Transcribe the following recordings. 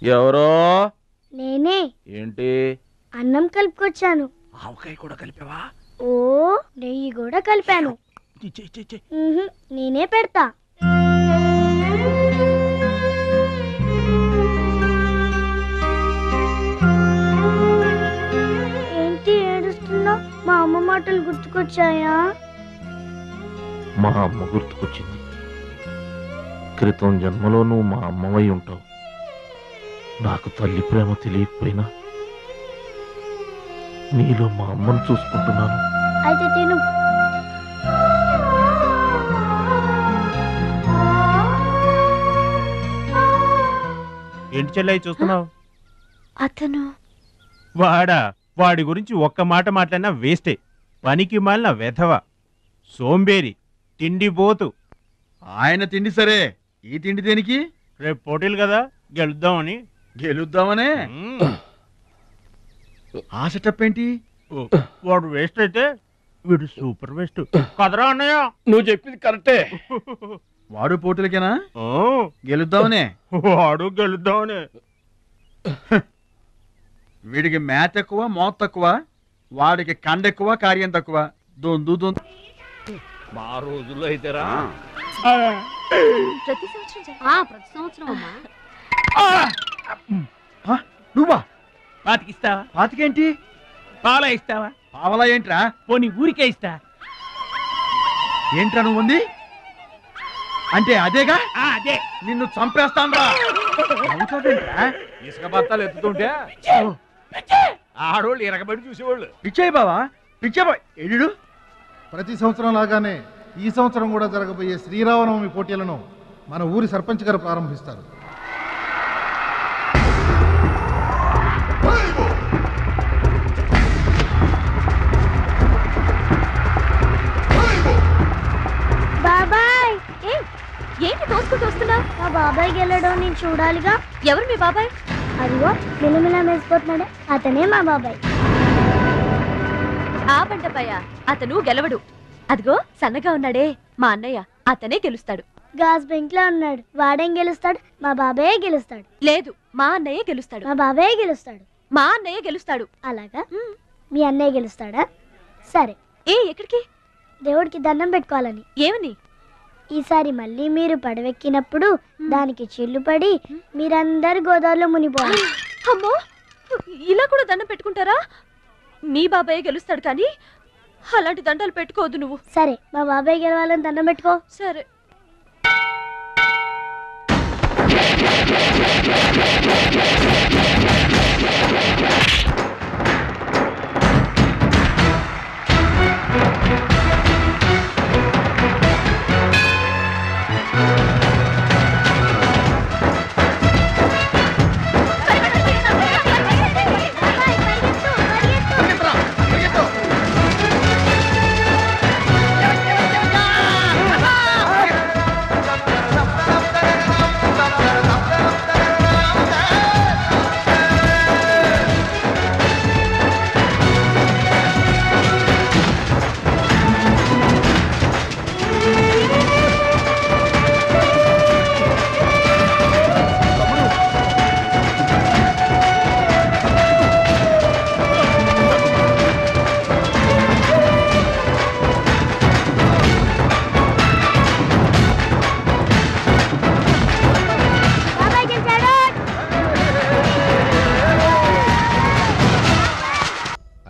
ఎవరో? నేనే. ఏంటి? అన్నం కలుపుకొచ్చాను. ఆవకాయ కూడా కలిపావా? ఓ, నెయ్యి కూడా కలిపాను. నేనే పెడతా. ఏంటి ఏడుస్తున్నావు? మా అమ్మ మాటలు గుర్తుకొచ్చాయా? మా అమ్మ గుర్తుకొచ్చింది. క్రితం జన్మలో నువ్వు మా అమ్మవై ఉంటావు. నాకు తల్లి ప్రేమ తెలియకపోయినా నీలో మా అమ్మను చూసుకుంటున్నాను. అయితే తిను. ఏంటి చెల్లయ్య చూస్తున్నావు? అతను వాడా? వాడి గురించి ఒక్క మాట మాట్లాడినా వేస్టే. పనికి మాలిన వెధవ, సోంబేరి, తిండిపోతు. ఆయన తిండి సరే, ఈ తిండి దేనికి? రేపు పోటీలు కదా, గెలుద్దామని. గెలుద్దామనే? ఆ సెటప్ ఏంటి? వాడు వేస్ట్ అయితే వీడు సూపర్ వేస్ట్ కదరా అన్నయ్య. నువ్వు చెప్పింది కరెక్టే. వాడు పోటీలకేనా? గెలుద్దామనే? వాడు గెలుద్దామనే. వీడికి మ్యాథ్ ఎక్కువ, మోత్ తక్కువ. వాడికి కండ ఎక్కువ, కార్యం తక్కువ. దొందు దొందు. మా రోజుల్లో అయితేరా ప్రతి సంవత్సరం నువ్వా? పాతికిస్తావా? పాతికేంటి? పాలా ఇస్తావా? పావలా ఏంట్రా? పోనీ ఊరికే ఇస్తా. ఏంట్రా నువ్వు ఉంది అంటే? అదేగా, అదే. నిన్ను చంపేస్తాను. ఇసుక బత్తాలు ఎత్తుతుంటే ఆడోళ్ళు ఇరగబడి చూసేవాళ్ళు. పిచ్చాయి బావా, పిచ్చాయి ఎడు. ప్రతి సంవత్సరం లాగానే ఈ సంవత్సరం కూడా జరగబోయే శ్రీరామనవమి పోటీలను మన ఊరి సర్పంచ్ గారు ప్రారంభిస్తారు. బాబాయ్, ఏంటి తోసుకుంటూ వస్తున్నావు? మా బాబాయ్ గెలడం నేను చూడాలిగా. ఎవరు మీ బాబాయ్? అదిగో మిలమిలా మెసిపోతున్నాడే, అతనే మా బాబాయ్. ఆ బండపయ్య అతను గెలవడు. అదిగో సన్నగా ఉన్నాడే మా అన్నయ్య, అతనే గెలుస్తాడు. గాజ్ బెంక్ లో ఉన్నాడు, వాడేం గెలుస్తాడు? మా బాబాయే గెలుస్తాడు. లేదు, మా అన్నయ్య గెలుస్తాడు. మా బాబాయే గెలుస్తాడు. మా అన్నయ్య గెలుస్తాడు. అలాగా? మీ అన్నయ్య గెలుస్తాడా? సరే. ఎక్కడికి? దేవుడికి దండం పెట్టుకోవాలని. ఏమని? ఈసారి మళ్ళీ మీరు పడవెక్కినప్పుడు దానికి చిల్లు పడి మీరందరు గోదావరిలో మునిపోవాలి. అమ్మో, ఇలా కూడా దండం పెట్టుకుంటారా? మీ బాబాయ్ గెలుస్తాడు కానీ అలాంటి దండాలు పెట్టుకోవద్దు నువ్వు. సరే, మా బాబాయ్ గెలవాలని దండం పెట్టుకో. సరే.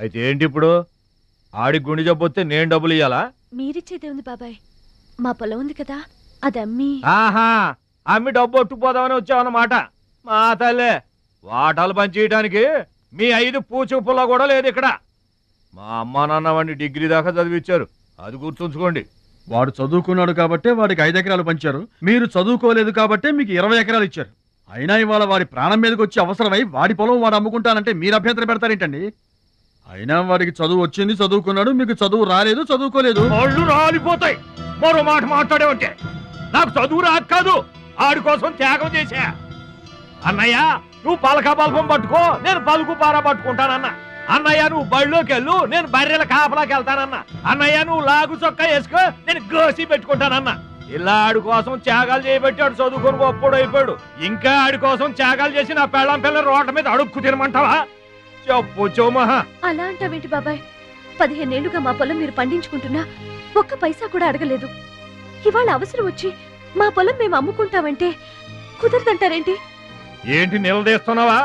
అయితే ఏంటి ఇప్పుడు? ఆడి గుండె జబ్బొస్తే నేను డబ్బులు ఇయ్యాలా? మీరిచ్చేదే ఉంది బాబాయ్, మా పొలం ఉంది కదా, అది అమ్మి. ఆహా, అమ్మి డబ్బు ఒట్టుకుపోదామని వచ్చావన్నమాట. మా తల్లే, వాటాలు పంచేయటానికి మీ 5 పూచు పుల్ల కూడా లేదు ఇక్కడ. మా అమ్మా నాన్న వాడిని డిగ్రీ దాకా చదివించారు, అది గుర్తుంచుకోండి. వాడు చదువుకున్నాడు కాబట్టే వాడికి 5 ఎకరాలు పంచారు. మీరు చదువుకోలేదు కాబట్టే మీకు 20 ఎకరాలు ఇచ్చారు. అయినా ఇవాళ వాడి ప్రాణం మీదకి వచ్చి అవసరమై వాడి పొలం వాడు అమ్ముకుంటానంటే మీరు అభ్యంతరం పెడతారేంటండి? అయినా వాడికి చదువు వచ్చింది, చదువుకున్నాడు. మీకు చదువు రాలేదు, చదువుకోలేదు. వాళ్ళు రాలిపోతాయి మరో మాట మాట్లాడే ఉంటే. నాకు చదువు రాక కాదు, ఆడి కోసం త్యాగం చేశా. అన్నయ్య, నువ్వు పలక బల్పం పట్టుకో, నేను పలుకు పార పట్టుకుంటానన్నా. అన్నయ్య, నువ్వు బళ్ళోకి వెళ్ళు, నేను బర్రెల కాపలాకి వెళ్తానన్నా. అన్నయ్య, నువ్వు లాగు చొక్కా వేసుకో, నేను గోసి పెట్టుకుంటానన్నా. ఇలా ఆడి కోసం త్యాగాలు చేయబట్టి ఆడు చదువుకొని గొప్పడు అయిపోయాడు. ఇంకా ఆడి కోసం త్యాగాలు చేసి నా పెళ్ళం పిల్ల రోడ్ల మీద అడుక్కు తినమంటావా? చెప్పు చోమహా. అలా అంటావేంటి బాబాయ్? 15 ఏళ్లుగా మా పొలం మీరు పండించుకుంటున్నా ఒక్క పైసా కూడా అడగలేదు. ఇవాళ అవసరం వచ్చి మా పొలం మేము అమ్ముకుంటామంటే కుదరదంటారేంటి? ఏంటి నిలదీస్తున్నావా?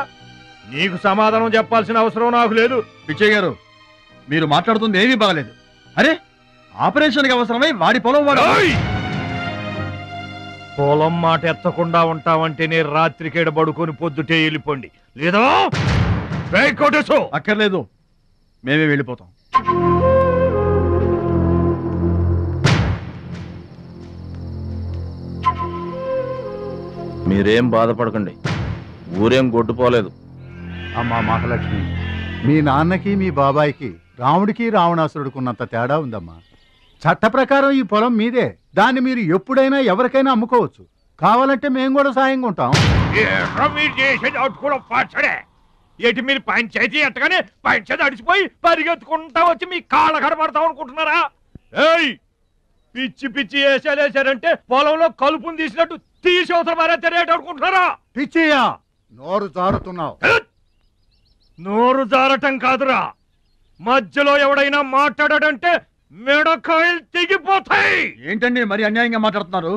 నీకు సమాధానం చెప్పాల్సిన అవసరం నాకు లేదు. పిచ్చయ్య గారు, మీరు మాట్లాడుతుంది ఏమీ బాగలేదు. అరే, ఆపరేషన్కి అవసరమై వాడి పొలం వాడు. పొలం మాట ఎత్తకుండా ఉంటావంటేనే రాత్రికేడ పడుకొని పొద్దుటే వెళ్ళిపోండి, లేదా అక్కర్లేదు, మేమే వెళ్ళిపోతాం. మీరేం బాధపడకండి, ఊరేం గొడ్డుపోలేదు. అమ్మా మహాలక్ష్మి, మీ నాన్నకి మీ బాబాయికి రాముడికి రావణాసురుడుకున్నంత తేడా ఉందమ్మా. చట్ట ప్రకారం ఈ పొలం మీదే. దాన్ని మీరు ఎప్పుడైనా ఎవరికైనా అమ్ముకోవచ్చు. కావాలంటే మేము కూడా సాయంగా ఉంటాం. ఏటి మీరు పంచాయతీ ఎట్టగానే పంచాయతీ అడిచిపోయి పరిగెత్తుకుంటా వచ్చి మీ కాళ్ళ కడపడతాం అనుకుంటున్నారా? ఏయ్, పిచ్చి పిచ్చి వేసాలేసారంటే పొలంలో కలుపుని తీసినట్టు తీసి అవసరం మారేరేట అనుకుంటున్నారా? పిచ్చియా, నోరు జారుతున్నావు. నోరు జారటం కాదురా, మధ్యలో ఎవడైనా మాట్లాడాడంటే మెడకాయలు తెగిపోతాయి. ఏంటండి మరి అన్యాయంగా మాట్లాడుతున్నారు?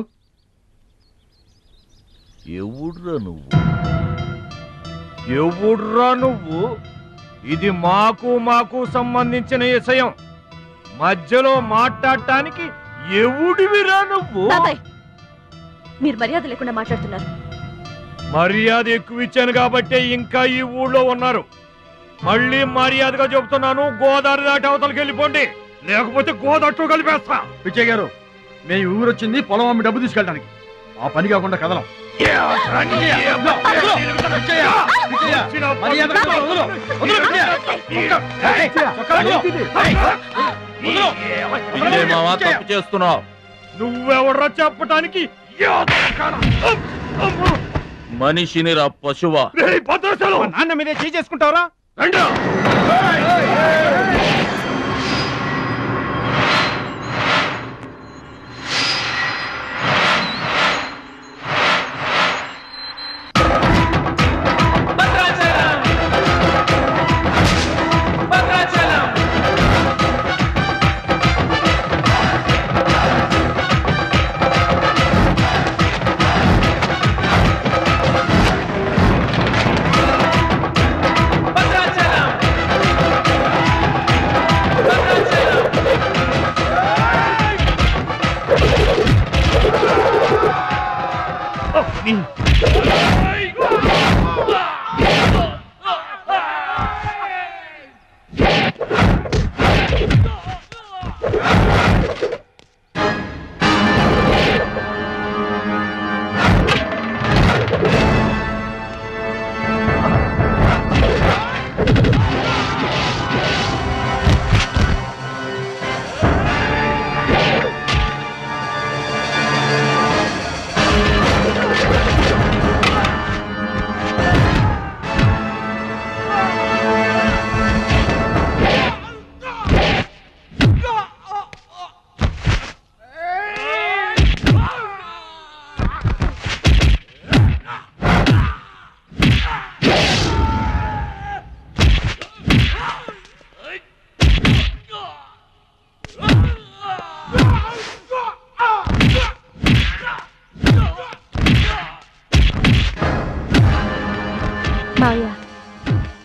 ఎవడ్రా నువ్వు? ఇది మాకు సంబంధించిన విషయం. మధ్యలో మాట్లాడటానికి ఎవడివిరా నువ్వు? బాబాయ్, మీరు మర్యాద లేకుండా మాట్లాడుతున్నారు. మర్యాద ఎక్కువ ఇచ్చాను కాబట్టే ఇంకా ఈ ఊళ్ళో ఉన్నారు. మళ్ళీ మర్యాదగా చెబుతున్నాను, గోదావరి దాటి అవతలకి వెళ్ళిపోండి, లేకపోతే గోదట్టు కలిపేస్తా. పిచ్చయ్య గారు, మేము ఊరు వచ్చింది పొలం అమ్మి డబ్బు తీసుకెళ్ళడానికి. ఆ పని కాకుండా కదలం. తప్పు చేస్తున్నావు. నువ్వెవడ్రా చెప్పటానికి? మనిషిని రా పశువా. నాన్న మీదే చేసుకుంటావరా?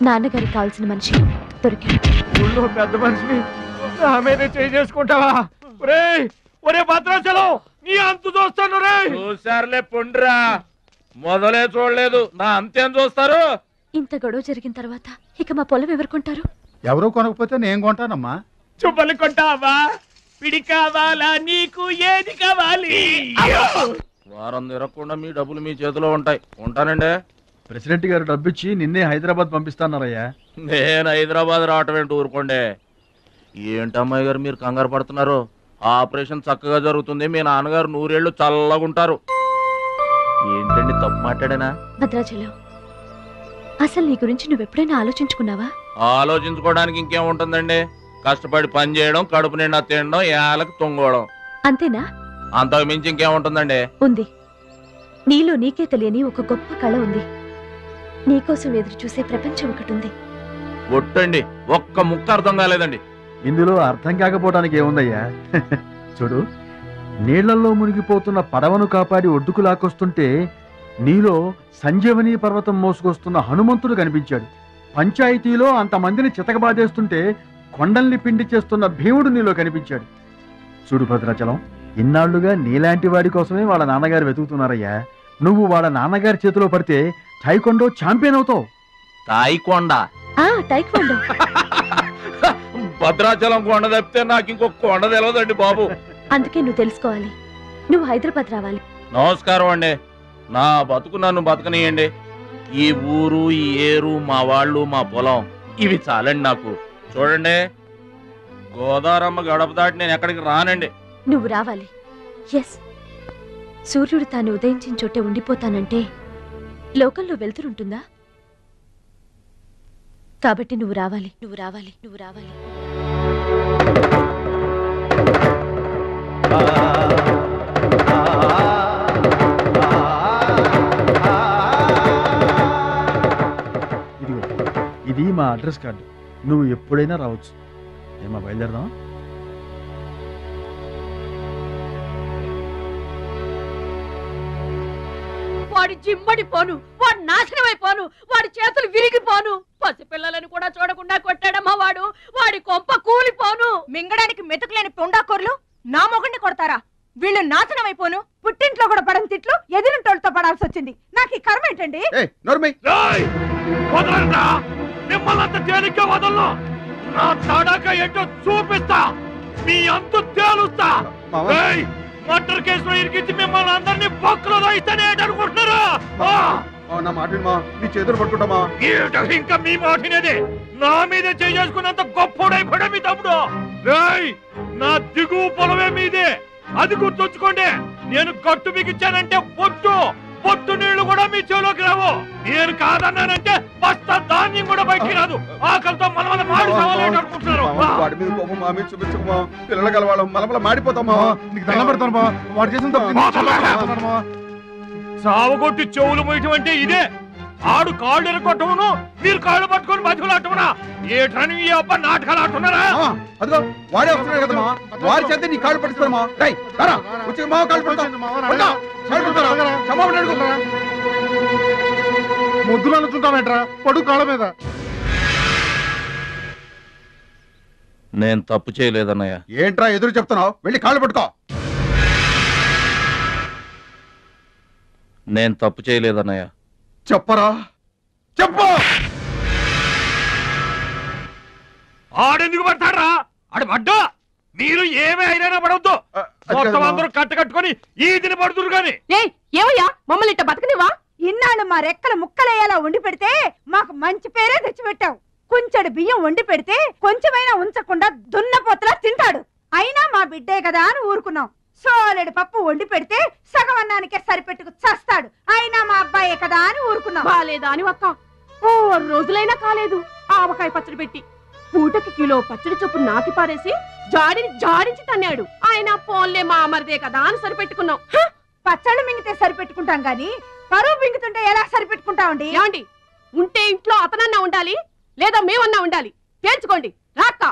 నాన్నగారికి కావాల్సిన మనిషి దొరికాడు. ఊళ్ళో పెద్ద మనిషిని నా మీద చేసుకుంటావా? ఒరే భద్రాచలం, నీ అంతు చూస్తాను. చూసారులే పొండ్రా, మొదలే చూడలేదు, నా అంతేం చూస్తారు? ఇంత గొడవ జరిగిన తర్వాత ఇక మా పొలం ఎవరు కొంటారు? ఎవరూ కొనకపోతే నేను కొంటానమ్మా. చుప్పలు కొంటావా? పిడి కావాలా? నీకు ఏది కావాలి? వారం తిరగకుండా మీ డబ్బులు మీ చేతిలో ఉంటాయి. ఉంటానండి. ప్రెసిడెంట్ గారు డబ్బిచ్చి నిన్నే హైదరాబాద్ పంపిస్తాన్నారయ్యా. నేను హైదరాబాద్ రావటం ఏంటి, ఊరుకోండి. ఏంటమ్మాయి గారు మీరు కంగారు పడుతున్నారు? ఆపరేషన్ చక్కగా జరుగుతుంది, మీ నాన్నగారు 100 ఏళ్ళు చల్లగుంటారు. ఏంటండి తప్పు మాట్లాడానా? భద్రాచలం, అసలు నీ గురించి నువ్వెప్పుడైనా ఆలోచించుకున్నావా? ఆలోచించుకోవడానికి ఇంకేముంటుందండి, కష్టపడి పని చేయడం, కడుపు నిండా తినడం, ఏళ్ళకి తొంగోవడం. అంతేనా? అంతకు మించి ఇంకేముంటుందండి? ఉంది. నీలో నీకే తెలియని ఒక గొప్ప కళ ఉంది. నీకోసం ఎదురు చూసే ప్రపంచం ఒకటి ఉంది. ఒట్టండి, ఒక్క ముక్క అర్థం కాలేదండి. ఇందులో అర్థం కాకపోవడానికి ఏముందయ్యా? చూడు, నీళ్లలో మునిగిపోతున్న పడవను కాపాడి ఒడ్డుకు లాక్కొస్తుంటే నీలో సంజీవని పర్వతం మోసుకొస్తున్న హనుమంతుడు కనిపించాడు. పంచాయతీలో అంతమందిని చితకబాదేస్తుంటే కొండల్ని పిండి చేస్తున్న భీముడు నీలో కనిపించాడు. చూడు భద్రాచలం, ఇన్నాళ్లుగా నీలాంటి వాడి కోసమే వాళ్ళ నాన్నగారు వెతుకుతున్నారయ్యా. నువ్వు వాళ్ళ నాన్నగారి చేతిలో పడితే టైకొండో ఛాంపియన్ అవుతావు. తాయికొండ? టైక్వాండో. భద్రాచలం కొండ తప్పితే నాకు ఇంకొక కొండ తెలియదండి బాబు. అందుకే నువ్వు తెలుసుకోవాలి. నువ్వు హైదరాబాద్ రావాలి. నమస్కారం అండి. నా బతుకు నన్ను బతకనియండి. ఈ ఊరు, ఈ ఏరు, మా వాళ్ళు, మా పొలం ఇవి చాలండి నాకు. చూడండి, గోదారమ్మ గడప దాటి నేను ఎక్కడికి రానండి. నువ్వు రావాలి. ఎస్, సూర్యుడు తాను ఉదయించిన చోటే ఉండిపోతానంటే లోకంలో వెళ్తురుంటుందా? కాబట్టి నువ్వు రావాలి, నువ్వు రావాలి, నువ్వు రావాలి. ఇది మా అడ్రస్ కార్డు. నువ్వు ఎప్పుడైనా రావచ్చు. ఏమా బయలుదేరదాం? వాడి జిమ్మడి పోను, వాడు నాశనం అయిపోను, వాడి చేతులు విరిగిపోను, పసిపిల్లలను కూడా చూడకుండా కొట్టాడమ్మా వాడు. వాడి కొంప కూలిపోను. మింగడానికి మెతుకులేని పొండాకోర్లు నా మొగుడిని కొడతారా? వీళ్ళు నాశనం అయిపోను. పుట్టింట్లో కూడా పడని తిట్లు ఎదురింటోళ్ళతో పడాల్సి వచ్చింది. నాకు ఈ కర్మ ఏంటండి? మిమ్మల్ని తేలిగ్గా వదలను. నా తడాక ఏంటో చూపిస్తా, మీ అంతు తేలుస్తా. మర్డర్ కేసులో ఇరికించి మిమ్మల్ని అందరినీ బొక్కలో రాయిస్తానే అనుకుంటున్నారా? నా మాట నీ చేతులు పట్టుకుంటామా? ఇంకా మీ మాటినేది. నా మీద చేసుకున్నంత గొప్పోడైపోయా మీ తమ్ముడు. నా దిగువ పొలమే మీదే, అది గుర్తుంచుకోండి. నేను గట్టు బిగించానంటే పొట్టు నీళ్లు కూడా మీ చెవులోకి రావు. నేను కాదన్నానంటే బస్తా ధాన్యం కూడా బయటికి రాదు. ఆకలితో మనమల మాడి అనుకుంటున్నారు. వాడి మీద కోపం మా మీద చూపించమా? పిల్లలు కలవాళ్ళం మనమల మాడిపోతామా? నీకు దండం పెడతాను. వాడు చేసిన తప్పు సావగొట్టి చెవులు మొయ్యటం అంటే ఇదే. ఆడు కాళ్ళు ఎరగొట్టమును, మీరు కాళ్ళు పట్టుకొని బతుకులాటమునా? ఏటని ఈ అబ్బా నాటకాలు ఆడుతున్నారా? అదిగో వాడే వస్తున్నాడు కదమ్మా, వాడి చేత నీ కాళ్ళు పట్టిస్తామా? వచ్చి మా కాళ్ళు ముద్దులు అనుకుంటామేట్రా పడు కాళ్ళ మీద. నేను తప్పు చేయలేదన్నయ్య. ఏంట్రా ఎదురు చెప్తున్నావు? వెళ్ళి కాళ్ళు పట్టుకో. నేను తప్పు చేయలేదన్నయ్య. చెప్పరా, చెప్పు. ఆడెందుకు పడతారా? ఆడు పడ్డా మీరు ఏమే అయినా పడవద్దు. మొత్తం అందరూ కట్టుకొని ఈదిని పడుతురు గాని. ఏమయ్యా మమ్మల్ని ఇట్ట బతకనివా? ఇన్నాళ్ళు మా రెక్కల ముక్కలయ్యేలా వండి పెడితే మాకు మంచి పేరే తెచ్చిపెట్టావు. కొంచెడు బియ్యం వండి పెడితే కొంచెమైనా ఉంచకుండా దున్నపోతలా తింటాడు. అయినా మా బిడ్డే కదా అని ఊరుకున్నాం. సోలెడు పప్పు వండి పెడితే సగం అన్నానికే సరిపెట్టుకు చస్తాడు. అయినా మా అబ్బాయే కదా అని ఊరుకున్నాం. బాలేదా అని ఒక్క 4 రోజులైనా కాలేదు ఆవకాయ పచ్చడి పెట్టి పూటకి కిలో పచ్చడి చొప్పు నాకి పారేసి జాడించి తన్నాడు. ఆయన పోన్లే మా అమరిదే కదా అని సరిపెట్టుకున్నాం. పచ్చళ్ళు మింగితే సరిపెట్టుకుంటాం గాని పరువు మింగుతుంటే ఎలా సరిపెట్టుకుంటామండి? ఏమండి, ఉంటే ఇంట్లో అతనన్నా ఉండాలి, లేదా మేమన్నా ఉండాలి. తేల్చుకోండి. రాక్క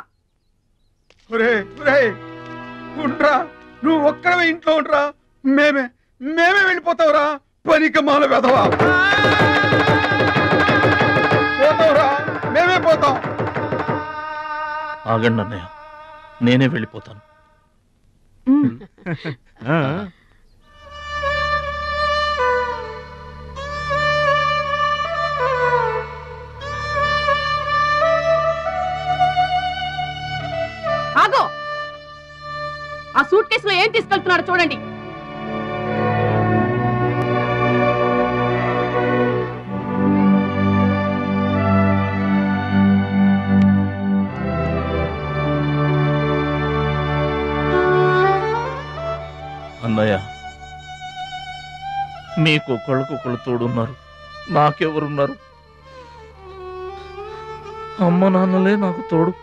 నువ్వు ఒక్కడవే ఇంట్లో ఉండరా. మేమే వెళ్ళిపోతావురా. పనికి మాల వెధవా. పోతావురా, మేమే పోతాం. ఆగండి అన్నయ్య, నేనే వెళ్ళిపోతాను. ఆగో, ఆ సూట్ కేసులో ఏం తీసుకెళ్తున్నారో చూడండి. అన్నయ్య, మీకు ఒకళ్ళకొకళ్ళు తోడున్నారు, నాకెవరున్నారు? అమ్మ నాన్నలే నాకు తోడు.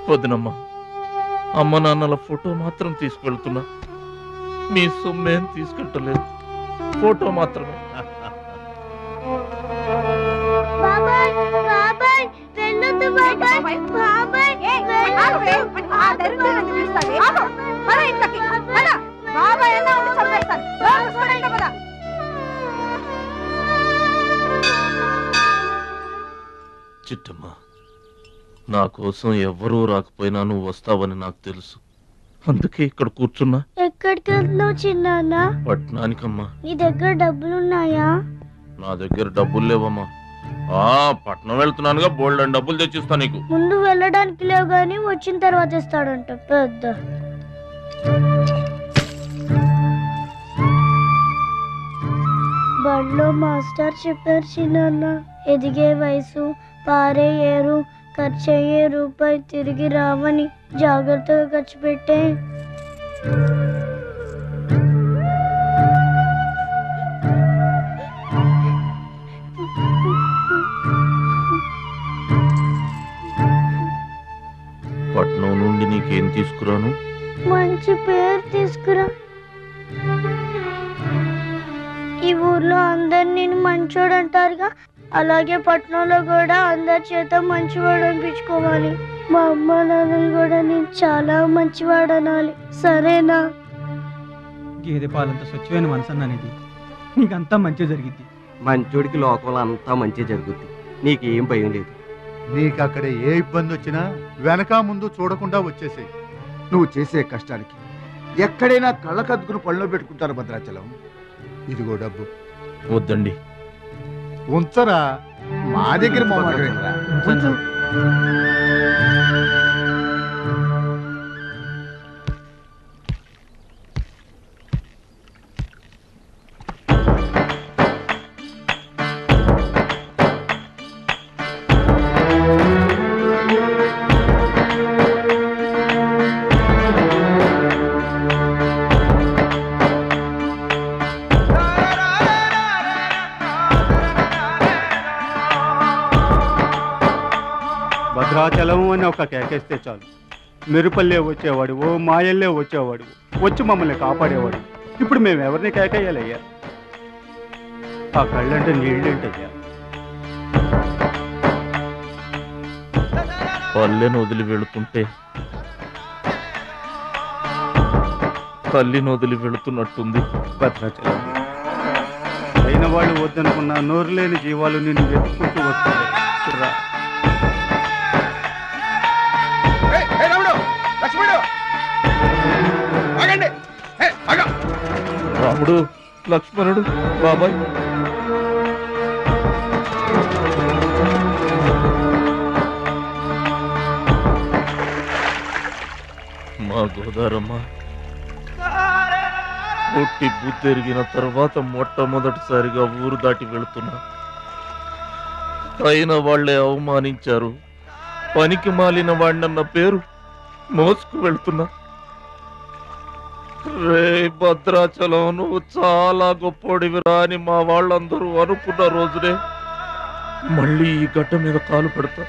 వదినమ్మా, అమ్మ నాన్నల ఫోటో మాత్రం తీసుకెళ్తున్నా. మీ సొమ్మేం తీసుకుంటలేదు, ఫోటో మాత్రమే. బాబాయ్ బాబాయ్ వెళ్ళొద్దు బాబాయ్ బాబాయ్ బాబాయ్ అన్నా ఉండి చంపేస్తాను. చిట్టమ్మ, నా కోసం ఎవ్వరూ రాకపోయినా నువ్వు వస్తావని నాకు తెలుసు, అందుకే ఇక్కడ కూర్చున్నా. ఎక్కడికి వెళ్తున్నావు చిన్నాన్న? పట్నానికమ్మా. నీ దగ్గర డబ్బులున్నాయా? నా దగ్గర డబ్బులు లేవమ్మా. పట్నం వెళ్తున్నానుగా, బోల్డ్ అని డబ్బులు తెచ్చిస్తా నీకు. ముందు వెళ్ళడానికి లేవు గాని వచ్చిన తర్వాత ఇస్తాడంట పెద్ద. బడిలో మాస్టర్ చెప్పారు చిన్నాన్న, ఎదిగే వయసు, పారే ఏరు, ఖర్చయ్యే రూపాయి తిరిగి రావని జాగ్రత్తగా ఖర్చు పెట్టే. పట్నం నుండి నీకేం తీసుకురాను? మంచి పేరు తీసుకురా. ఈ ఊర్లో అందరు నేను మంచోడు అంటారుగా, అలాగే పట్నంలో కూడా అందరి చేత మంచివాడు అనిపించుకోవాలి. మా అమ్మ నాన్నలు కూడా నేను చాలా మంచివాడు అనాలి, సరేనా? గేదె పాలంత స్వచ్ఛమైన మనసు అన్నది నీకంతా మంచి జరిగింది. మంచోడికి లోకంలో అంతా మంచి జరుగుద్ది, నీకేం భయం లేదు. నీకు అక్కడ ఏ ఇబ్బంది వచ్చినా వెనక ముందు చూడకుండా వచ్చేసేయ్. నువ్వు చేసే కష్టానికి ఎక్కడైనా కళ్ళకద్దుకుని పళ్ళలో పెట్టుకుంటారు భద్రాచలం. ఇదిగో డబ్బు. వద్దండి. ఉంచరా, మా దగ్గర భద్రాచలం అని ఒక కేకేస్తే చాలు, మెరుపల్లే వచ్చేవాడు, ఓ మాయల్లే వచ్చేవాడు, వచ్చి మమ్మల్ని కాపాడేవాడు. ఇప్పుడు మేము ఎవరిని కేకేయాలయ్యా? ఆ కళ్ళంటే నీళ్ళేంటయ్యా? పల్లెను వదిలి వెళుతుంటే తల్లిని వదిలి వెళుతున్నట్టుంది. భద్రాచలం అయిన వాళ్ళు వద్దనుకున్న నోరు లేని జీవాలు నిన్ను వెతుక్కుంటూ వస్తాయి. చూడరా, రాముడు, లక్ష్మణుడు, బాబాయ్. మా గోదారమ్మ పుట్టి బుద్ధెరిగిన తర్వాత మొట్టమొదటిసారిగా ఊరు దాటి వెళుతున్నా. అయిన వాళ్లే అవమానించారు, పనికి మాలిన వాడినన్న పేరు మోసుకు వెళ్తున్నా. రే భద్రాచలం, నువ్వు చాలా గొప్పోడివిరా అని మా వాళ్ళందరూ అనుకున్న రోజునే మళ్ళీ ఈ గడ్డ మీద కాలు పెడతా.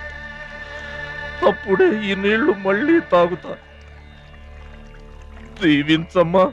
అప్పుడే ఈ నీళ్లు మళ్ళీ తాగుతా. దీవించమ్మా.